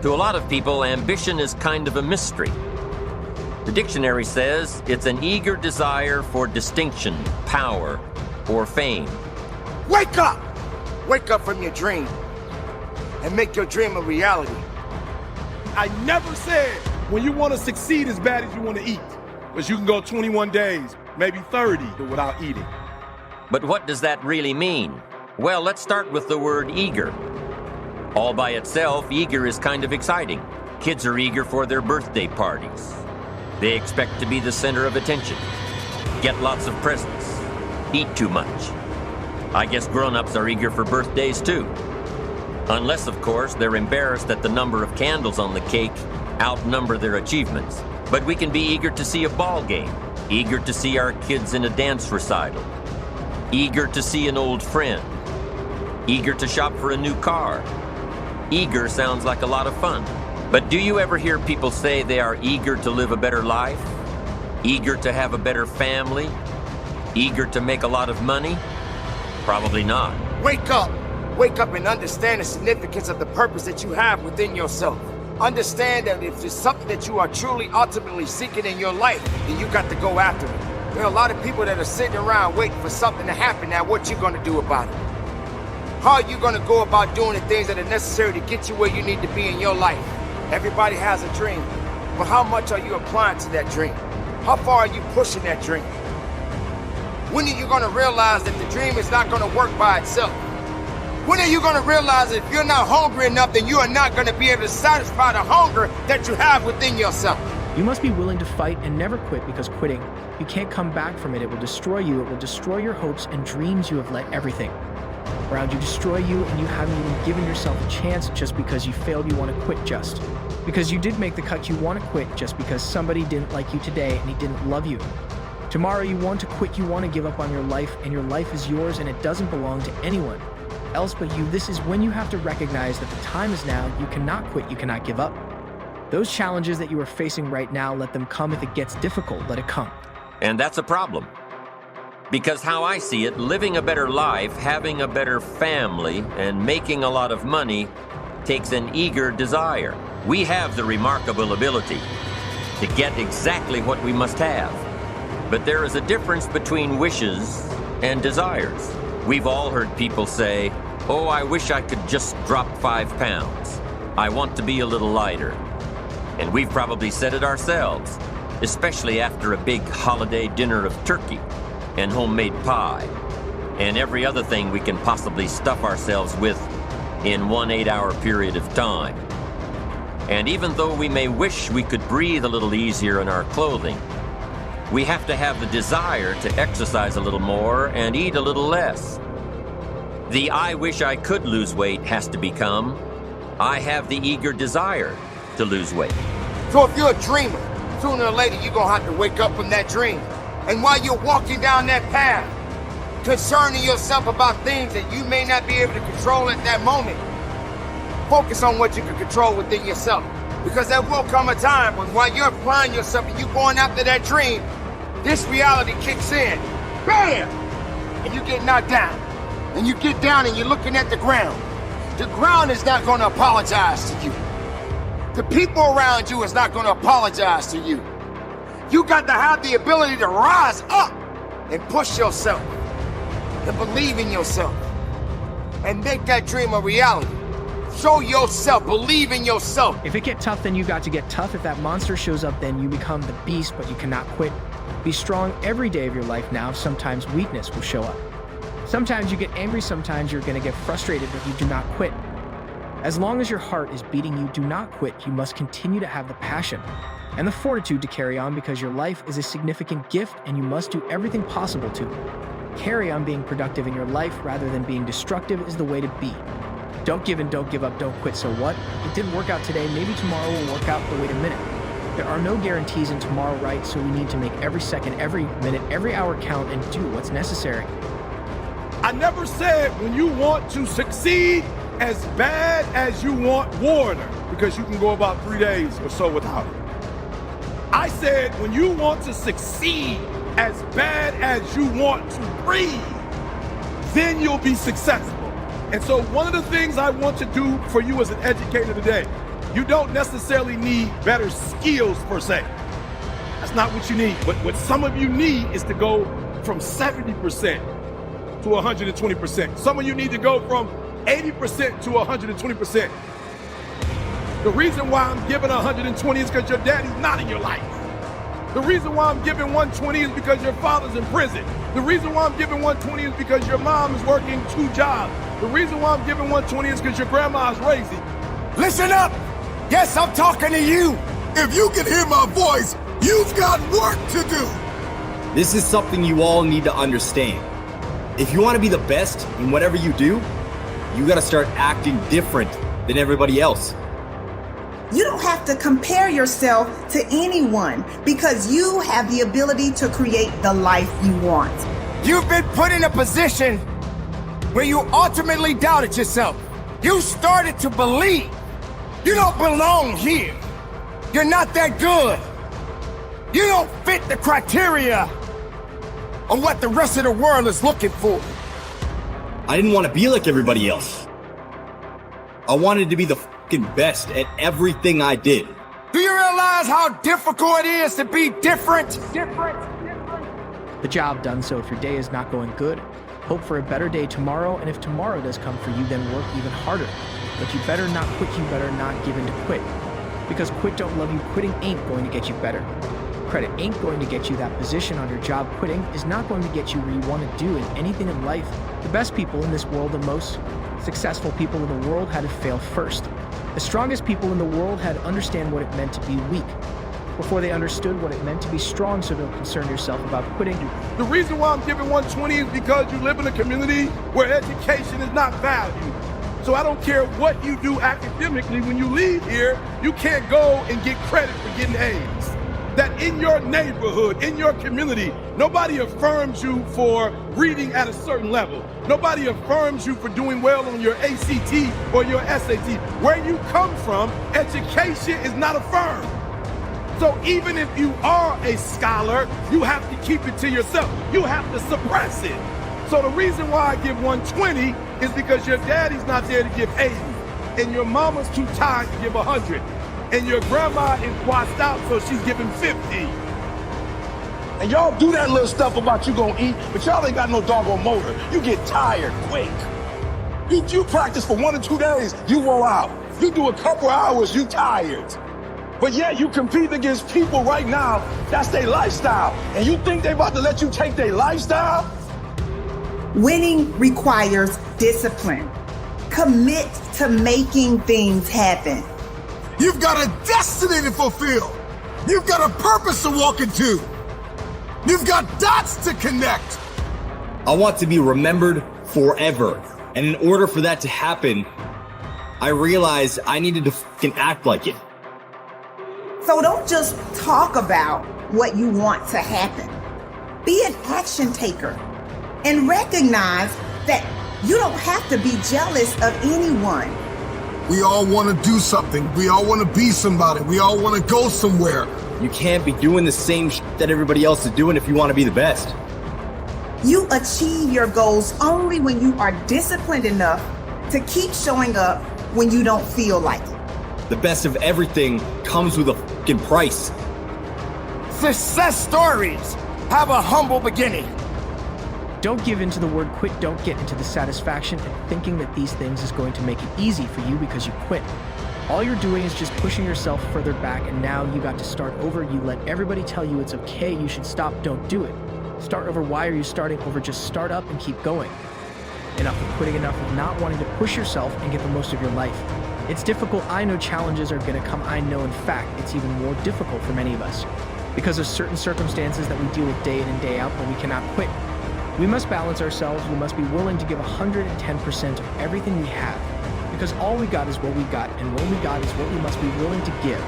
To a lot of people, ambition is kind of a mystery. The dictionary says it's an eager desire for distinction, power, or fame. Wake up! Wake up from your dream and make your dream a reality. I never said when you want to succeed as bad as you want to eat, because you can go 21 days, maybe 30 without eating. But what does that really mean? Well, let's start with the word eager. All by itself, eager is kind of exciting. Kids are eager for their birthday parties. They expect to be the center of attention, get lots of presents, eat too much. I guess grown-ups are eager for birthdays too. Unless, of course, they're embarrassed that the number of candles on the cake outnumber their achievements. But we can be eager to see a ball game, eager to see our kids in a dance recital, eager to see an old friend, eager to shop for a new car. Eager sounds like a lot of fun. But do you ever hear people say they are eager to live a better life? Eager to have a better family? Eager to make a lot of money? Probably not. Wake up! Wake up and understand the significance of the purpose that you have within yourself. Understand that if it's something that you are truly ultimately seeking in your life, then you got to go after it. There are a lot of people that are sitting around waiting for something to happen. Now, what you gonna do about it? How are you gonna go about doing the things that are necessary to get you where you need to be in your life? Everybody has a dream, but how much are you applying to that dream? How far are you pushing that dream? When are you gonna realize that the dream is not gonna work by itself? When are you gonna realize that if you're not hungry enough, then you are not gonna be able to satisfy the hunger that you have within yourself? You must be willing to fight and never quit, because quitting, you can't come back from it. It will destroy you. It will destroy your hopes and dreams. You have let everything around you destroy you, and you haven't even given yourself a chance. Just because you failed, you want to quit. Just because you did make the cut, you want to quit. Just because somebody didn't like you today and he didn't love you. Tomorrow you want to quit, you want to give up on your life, and your life is yours and it doesn't belong to anyone else but you. This is when you have to recognize that the time is now. You cannot quit, you cannot give up. Those challenges that you are facing right now, let them come. If it gets difficult, let it come. And that's a problem. Because how I see it, living a better life, having a better family, and making a lot of money takes an eager desire. We have the remarkable ability to get exactly what we must have. But there is a difference between wishes and desires. We've all heard people say, "Oh, I wish I could just drop 5 pounds. I want to be a little lighter." And we've probably said it ourselves, especially after a big holiday dinner of turkey and homemade pie, and every other thing we can possibly stuff ourselves with in one 8-hour period of time. And even though we may wish we could breathe a little easier in our clothing, we have to have the desire to exercise a little more and eat a little less. The "I wish I could lose weight" has to become, "I have the eager desire to lose weight." So if you're a dreamer, sooner or later you're gonna have to wake up from that dream. And while you're walking down that path, concerning yourself about things that you may not be able to control at that moment, focus on what you can control within yourself. Because there will come a time when while you're applying yourself and you're going after that dream, this reality kicks in. Bam! And you get knocked down. And you get down and you're looking at the ground. The ground is not gonna apologize to you. The people around you is not gonna apologize to you. You got to have the ability to rise up and push yourself, to believe in yourself, and make that dream a reality. Show yourself, believe in yourself. If it gets tough, then you got to get tough. If that monster shows up, then you become the beast, but you cannot quit. Be strong every day of your life now. Sometimes weakness will show up. Sometimes you get angry, sometimes you're gonna get frustrated, but you do not quit. As long as your heart is beating, you do not quit. You must continue to have the passion and the fortitude to carry on, because your life is a significant gift and you must do everything possible to carry on being productive in your life rather than being destructive is the way to be. Don't give in, don't give up, don't quit. So what? It didn't work out today, maybe tomorrow will work out, but wait a minute. There are no guarantees in tomorrow, right? So we need to make every second, every minute, every hour count and do what's necessary. I never said when you want to succeed as bad as you want water, because you can go about 3 days or so without it. I said when you want to succeed as bad as you want to breathe, then you'll be successful. And so one of the things I want to do for you as an educator today You don't necessarily need better skills per se. That's not what you need. But what some of you need is to go from 70% to 120%. Some of you need to go from 80% to 120%. The reason why I'm giving 120 is because your daddy's not in your life. The reason why I'm giving 120 is because your father's in prison. The reason why I'm giving 120 is because your mom is working 2 jobs. The reason why I'm giving 120 is because your grandma's raising. Listen up! Yes, I'm talking to you! If you can hear my voice, you've got work to do! This is something you all need to understand. If you want to be the best in whatever you do, you got to start acting different than everybody else. You don't have to compare yourself to anyone because you have the ability to create the life you want. You've been put in a position where you ultimately doubted yourself. You started to believe you don't belong here. You're not that good. You don't fit the criteria of what the rest of the world is looking for. I didn't want to be like everybody else. I wanted to be the fucking best at everything I did. Do you realize how difficult it is to be different? The job done. So if your day is not going good, hope for a better day tomorrow. And if tomorrow does come for you, then work even harder. But you better not quit. You better not give in to quit. Because quit don't love you. Quitting ain't going to get you better. Credit ain't going to get you that position on your job. Quitting is not going to get you where you want to do in anything in life. The best people in this world, the most successful people in the world, had to fail first. The strongest people in the world had to understand what it meant to be weak before they understood what it meant to be strong, so don't concern yourself about quitting. The reason why I'm giving 120 is because you live in a community where education is not valued. So I don't care what you do academically, when you leave here, you can't go and get credit for getting A's. That in your neighborhood, in your community, nobody affirms you for reading at a certain level. Nobody affirms you for doing well on your ACT or your SAT. Where you come from, education is not affirmed. So even if you are a scholar, you have to keep it to yourself. You have to suppress it. So the reason why I give 120 is because your daddy's not there to give 80, and your mama's too tired to give 100, and your grandma is washed out, so she's giving 50. And y'all do that little stuff about you gonna eat, but y'all ain't got no doggone motor. You get tired quick. You practice for 1 or 2 days, you roll out. You do a couple hours, you tired. But yet you compete against people right now, that's their lifestyle. And you think they about to let you take their lifestyle? Winning requires discipline. Commit to making things happen. You've got a destiny to fulfill. You've got a purpose to walk into. You've got dots to connect. I want to be remembered forever. And in order for that to happen, I realized I needed to fucking act like it. So don't just talk about what you want to happen. Be an action taker and recognize that you don't have to be jealous of anyone. We all want to do something. We all want to be somebody. We all want to go somewhere. You can't be doing the same shit that everybody else is doing if you want to be the best. You achieve your goals only when you are disciplined enough to keep showing up when you don't feel like it. The best of everything comes with a fucking price. Success stories have a humble beginning. Don't give in to the word quit. Don't get into the satisfaction and thinking that these things is going to make it easy for you because you quit. All you're doing is just pushing yourself further back, and now you got to start over. You let everybody tell you it's okay, you should stop, don't do it. Start over. Why are you starting over? Just start up and keep going. Enough of quitting, enough of not wanting to push yourself and get the most of your life. It's difficult. I know challenges are going to come. I know, in fact, it's even more difficult for many of us because of certain circumstances that we deal with day in and day out, but we cannot quit. We must balance ourselves. We must be willing to give 110% of everything we have, because all we got is what we got, and what we got is what we must be willing to give.